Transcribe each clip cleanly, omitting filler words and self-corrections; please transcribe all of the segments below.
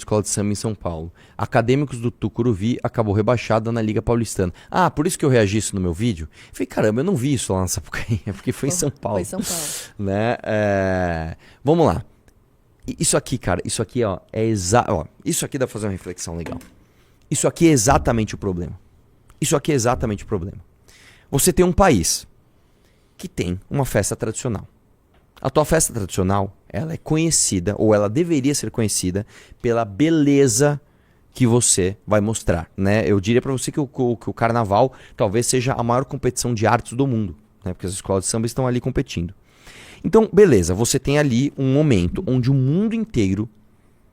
escola de samba em São Paulo. Acadêmicos do Tucuruvi acabou rebaixada na Liga Paulistana. Ah, por isso que eu reagi isso no meu vídeo? Falei, caramba, eu não vi isso lá na Sapucaí, é porque foi em São Paulo. Foi São Paulo. Né? Vamos lá. Isso aqui, cara, isso aqui, ó, isso aqui dá pra fazer uma reflexão legal. Isso aqui é exatamente o problema. Isso aqui é exatamente o problema. Você tem um país que tem uma festa tradicional. A tua festa tradicional, ela é conhecida, ou ela deveria ser conhecida, pela beleza que você vai mostrar, né? Eu diria pra você que o carnaval talvez seja a maior competição de artes do mundo, né? Porque as escolas de samba estão ali competindo. Então, beleza, você tem ali um momento onde o mundo inteiro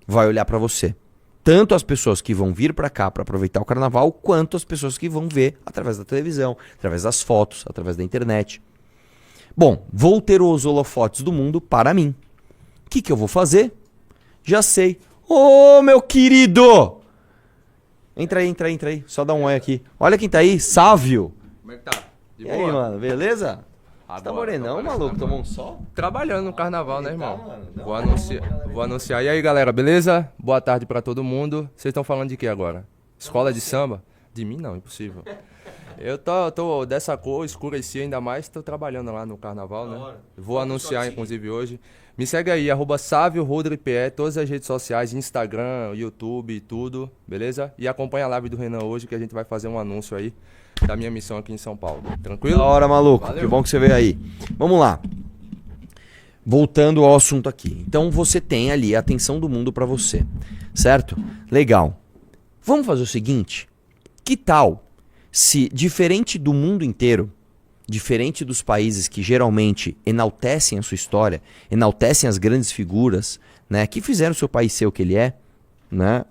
vai olhar pra você. Tanto as pessoas que vão vir pra cá pra aproveitar o carnaval, quanto as pessoas que vão ver através da televisão, através das fotos, através da internet. Bom, vou ter os holofotes do mundo para mim. O que eu vou fazer? Já sei. Ô, meu querido! Entra aí. Só dá um oi aqui. Olha quem tá aí, Sávio. Como é que tá? De E aí, mano, beleza? Você tá morenão, maluco? tá Tomou um sol? Trabalhando no carnaval, né, irmão? mano. Não, Vou anunciar. E aí, galera, beleza? Boa tarde pra todo mundo. Vocês estão falando de quê agora? Escola de samba? De mim não, impossível. Eu tô dessa cor, escureci ainda mais, tô trabalhando lá no carnaval, né? Vou anunciar, inclusive, hoje. Me segue aí, @SávioRodriPE, todas as redes sociais, Instagram, YouTube, tudo, beleza? E acompanha a live do Renan hoje, que a gente vai fazer um anúncio aí da minha missão aqui em São Paulo. Tranquilo? Da hora, maluco. Valeu. Que bom que você veio aí. Vamos lá. Voltando ao assunto aqui. Então você tem ali a atenção do mundo pra você, certo? Legal. Vamos fazer o seguinte? Que tal se, diferente do mundo inteiro, diferente dos países que geralmente enaltecem a sua história, enaltecem as grandes figuras, né, que fizeram o seu país ser o que ele é, né?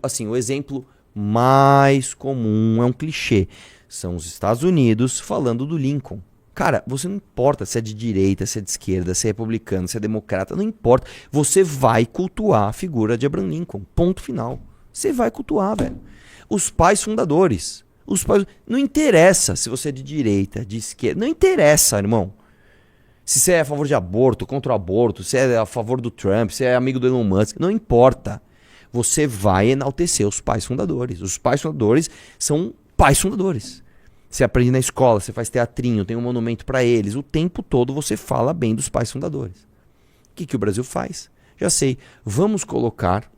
Assim, o exemplo mais comum é um clichê. São os Estados Unidos falando do Lincoln. Cara, você não importa se é de direita, se é de esquerda, se é republicano, se é democrata, não importa. Você vai cultuar a figura de Abraham Lincoln. Ponto final. Você vai cultuar, velho. Os pais fundadores. Não interessa se você é de direita, de esquerda. Não interessa, irmão. Se você é a favor de aborto, contra o aborto, se é a favor do Trump, se é amigo do Elon Musk. Não importa. Você vai enaltecer os pais fundadores. Os pais fundadores são pais fundadores. Você aprende na escola, você faz teatrinho, tem um monumento para eles. O tempo todo você fala bem dos pais fundadores. O que o Brasil faz? Já sei. Vamos colocar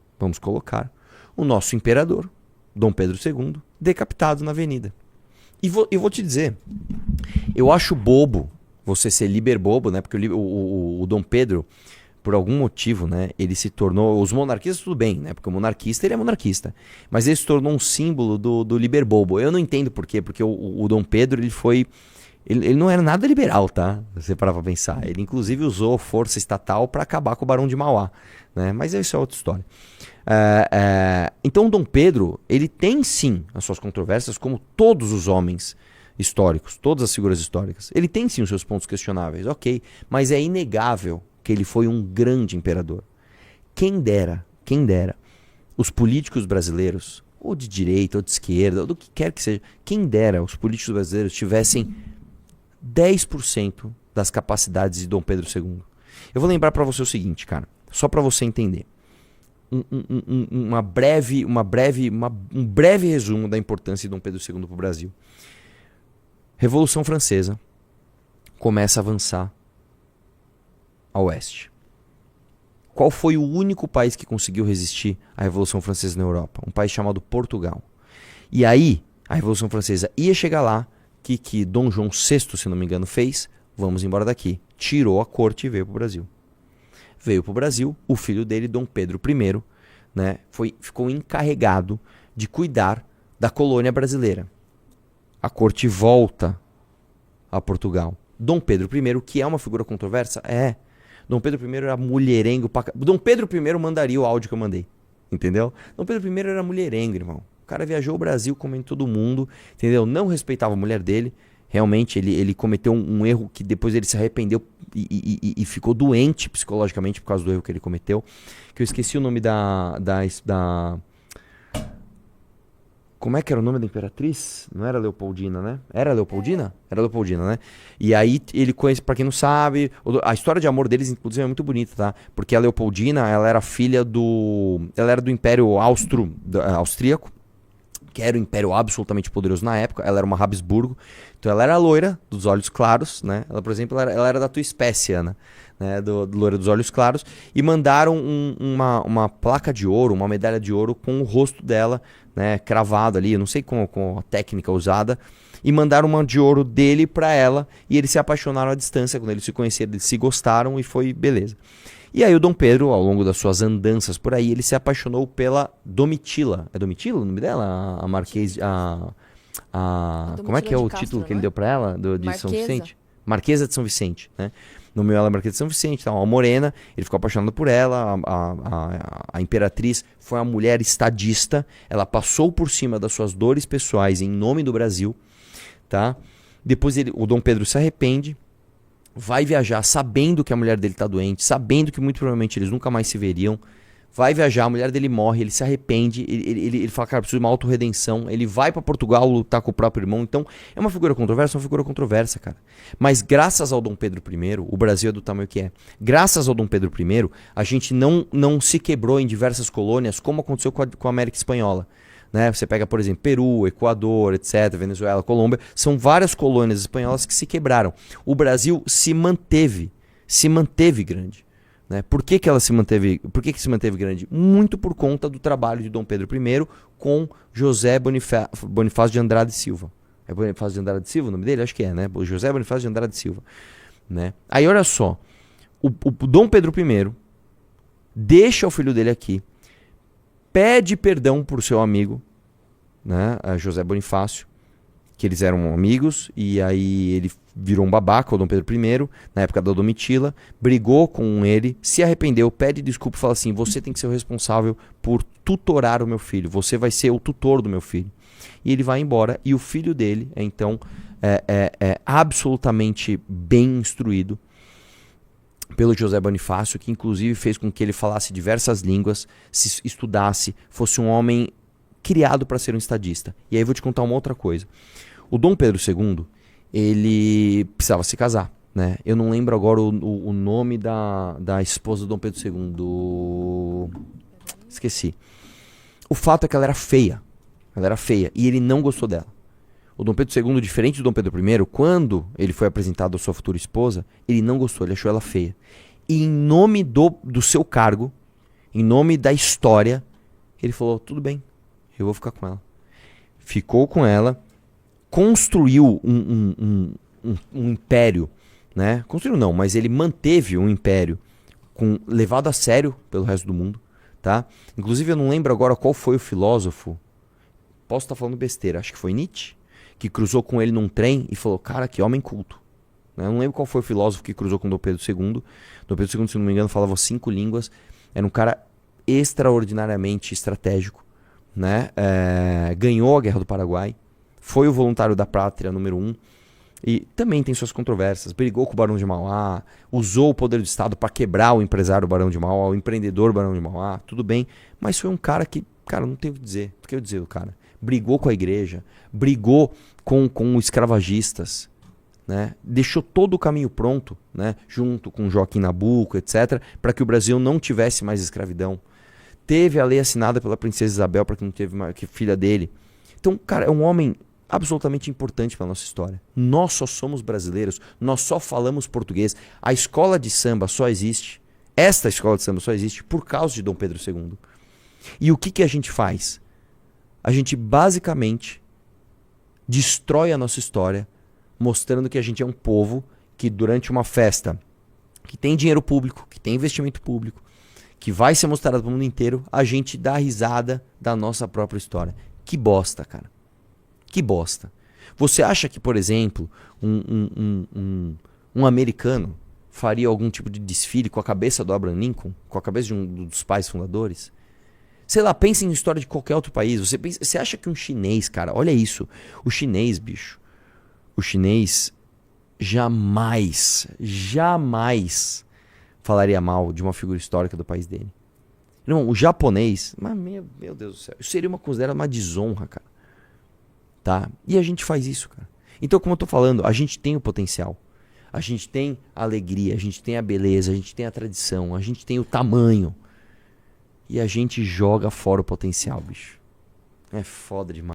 o nosso imperador, Dom Pedro II, decapitado na avenida. E vou te dizer, eu acho bobo você ser liberbobo, né? Porque o Dom Pedro, por algum motivo, né? Ele se tornou... Os monarquistas, tudo bem, né? Porque o monarquista, ele é monarquista. Mas ele se tornou um símbolo do liberbobo. Eu não entendo por quê. Porque o Dom Pedro, ele foi... Ele não era nada liberal, tá? Você parar pra pensar. Ele, inclusive, usou força estatal para acabar com o Barão de Mauá, né? Mas isso é outra história. Então, Dom Pedro, ele tem, sim, as suas controvérsias, como todos os homens históricos, todas as figuras históricas. Ele tem, sim, os seus pontos questionáveis, ok. Mas é inegável que ele foi um grande imperador. Quem dera, os políticos brasileiros, ou de direita, ou de esquerda, ou do que quer que seja, quem dera os políticos brasileiros tivessem 10% das capacidades de Dom Pedro II. Eu vou lembrar pra você o seguinte, cara, só pra você entender. Um breve resumo da importância de Dom Pedro II pro Brasil. Revolução Francesa começa a avançar a oeste. Qual foi o único país que conseguiu resistir à Revolução Francesa na Europa? Um país chamado Portugal. E aí, a Revolução Francesa ia chegar lá, que Dom João VI, se não me engano, fez. Vamos embora daqui. Tirou a corte e veio para o Brasil. Veio para o Brasil, o filho dele, Dom Pedro I, né, ficou encarregado de cuidar da colônia brasileira. A corte volta a Portugal. Dom Pedro I, que é uma figura controversa, Dom Pedro I era mulherengo. Dom Pedro I mandaria o áudio que eu mandei. Entendeu? Dom Pedro I era mulherengo, irmão. O cara viajou o Brasil comendo todo mundo. Entendeu? Não respeitava a mulher dele. Realmente, ele cometeu um erro que depois ele se arrependeu e ficou doente psicologicamente por causa do erro que ele cometeu. Que eu esqueci o nome da Como é que era o nome da imperatriz? Não era Leopoldina, né? Era Leopoldina? Era Leopoldina, né? E aí ele conhece, pra quem não sabe, a história de amor deles, inclusive, é muito bonita, tá? Porque a Leopoldina, ela era filha do... Ela era do Império Austríaco, que era um império absolutamente poderoso na época. Ela era uma Habsburgo. Então ela era loira, dos olhos claros, né? Ela, por exemplo, ela era da tua espécie, Ana, né? Do loira dos olhos claros. E mandaram uma placa de ouro, uma medalha de ouro com o rosto dela, né? Cravado ali, eu não sei com a técnica usada. E mandaram uma de ouro dele pra ela. E eles se apaixonaram à distância. Quando eles se conheceram, eles se gostaram e foi beleza. E aí o Dom Pedro, ao longo das suas andanças por aí, ele se apaixonou pela Domitila. É Domitila o nome dela? A Marquês... como é que é o Castro, título que ele não é? deu pra ela? De São Marquesa. Vicente? Marquesa de São Vicente, né? Nomeou ela Marquesa de São Vicente, tá? Uma morena. Ele ficou apaixonado por ela. A imperatriz foi uma mulher estadista. Ela passou por cima das suas dores pessoais em nome do Brasil, tá? Depois o Dom Pedro se arrepende. Vai viajar sabendo que a mulher dele tá doente, sabendo que muito provavelmente eles nunca mais se veriam. Vai viajar, a mulher dele morre, ele se arrepende, ele fala, cara, preciso de uma autorredenção. Ele vai pra Portugal lutar com o próprio irmão. Então, é uma figura controversa, cara. Mas graças ao Dom Pedro I, o Brasil é do tamanho que é. Graças ao Dom Pedro I, a gente não se quebrou em diversas colônias, como aconteceu com a América Espanhola. Né? Você pega, por exemplo, Peru, Equador, etc., Venezuela, Colômbia, são várias colônias espanholas que se quebraram. O Brasil se manteve grande. Né? Por que se manteve grande? Muito por conta do trabalho de Dom Pedro I com José Bonifácio de Andrade Silva. É Bonifácio de Andrade Silva o nome dele? Acho que é, né? José Bonifácio de Andrade Silva. Né? Aí olha só, o Dom Pedro I deixa o filho dele aqui, pede perdão por seu amigo, né, José Bonifácio, que eles eram amigos, e aí ele virou um babaca, o Dom Pedro I, na época da Domitila, brigou com ele, se arrependeu, pede desculpa e fala assim, você tem que ser o responsável por tutorar o meu filho, você vai ser o tutor do meu filho. E ele vai embora, e o filho dele é então absolutamente bem instruído pelo José Bonifácio, que inclusive fez com que ele falasse diversas línguas, se estudasse, fosse um homem criado para ser um estadista. E aí eu vou te contar uma outra coisa. O Dom Pedro II, ele precisava se casar, né? Eu não lembro agora o nome da esposa do Dom Pedro II. Esqueci. O fato é que ela era feia. Ela era feia e ele não gostou dela. O Dom Pedro II, diferente do Dom Pedro I, quando ele foi apresentado à sua futura esposa, ele não gostou, ele achou ela feia. E em nome do seu cargo, em nome da história, ele falou, tudo bem, eu vou ficar com ela. Ficou com ela, construiu um império, né? Construiu não, mas ele manteve um império levado a sério pelo resto do mundo, tá? Inclusive eu não lembro agora qual foi o filósofo, posso estar falando besteira, acho que foi Nietzsche, que cruzou com ele num trem e falou, cara, que homem culto. Eu não lembro qual foi o filósofo que cruzou com Dom Pedro II. Dom Pedro II, se não me engano, falava 5 línguas. Era um cara extraordinariamente estratégico. Né? Ganhou a Guerra do Paraguai. Foi o voluntário da pátria número 1. E também tem suas controvérsias. Brigou com o Barão de Mauá. Usou o poder do Estado para quebrar o empresário Barão de Mauá, o empreendedor Barão de Mauá. Tudo bem. Mas foi um cara que, cara, não tem o que dizer. O que eu dizer do cara? Brigou com a igreja, brigou com escravagistas, né? Deixou todo o caminho pronto, né? Junto com Joaquim Nabuco, etc., para que o Brasil não tivesse mais escravidão. Teve a lei assinada pela princesa Isabel para que não teve mais, que filha dele. Então, cara, é um homem absolutamente importante para a nossa história. Nós só somos brasileiros, nós só falamos português. A escola de samba só existe, esta escola de samba só existe por causa de Dom Pedro II. E o que a gente faz? A gente basicamente destrói a nossa história, mostrando que a gente é um povo que durante uma festa que tem dinheiro público, que tem investimento público, que vai ser mostrado para o mundo inteiro, a gente dá risada da nossa própria história. Que bosta, cara. Que bosta. Você acha que, por exemplo, um americano faria algum tipo de desfile com a cabeça do Abraham Lincoln, com a cabeça de um dos pais fundadores? Sei lá, pense em história de qualquer outro país. Você acha que um chinês, cara, olha isso. O chinês, bicho. O chinês jamais falaria mal de uma figura histórica do país dele. Irmão, o japonês, mas meu Deus do céu, isso seria considerado uma desonra, cara. tá? E a gente faz isso, cara. Então, como eu tô falando, a gente tem o potencial. A gente tem a alegria, a gente tem a beleza, a gente tem a tradição, a gente tem o tamanho. E a gente joga fora o potencial, bicho. É foda demais.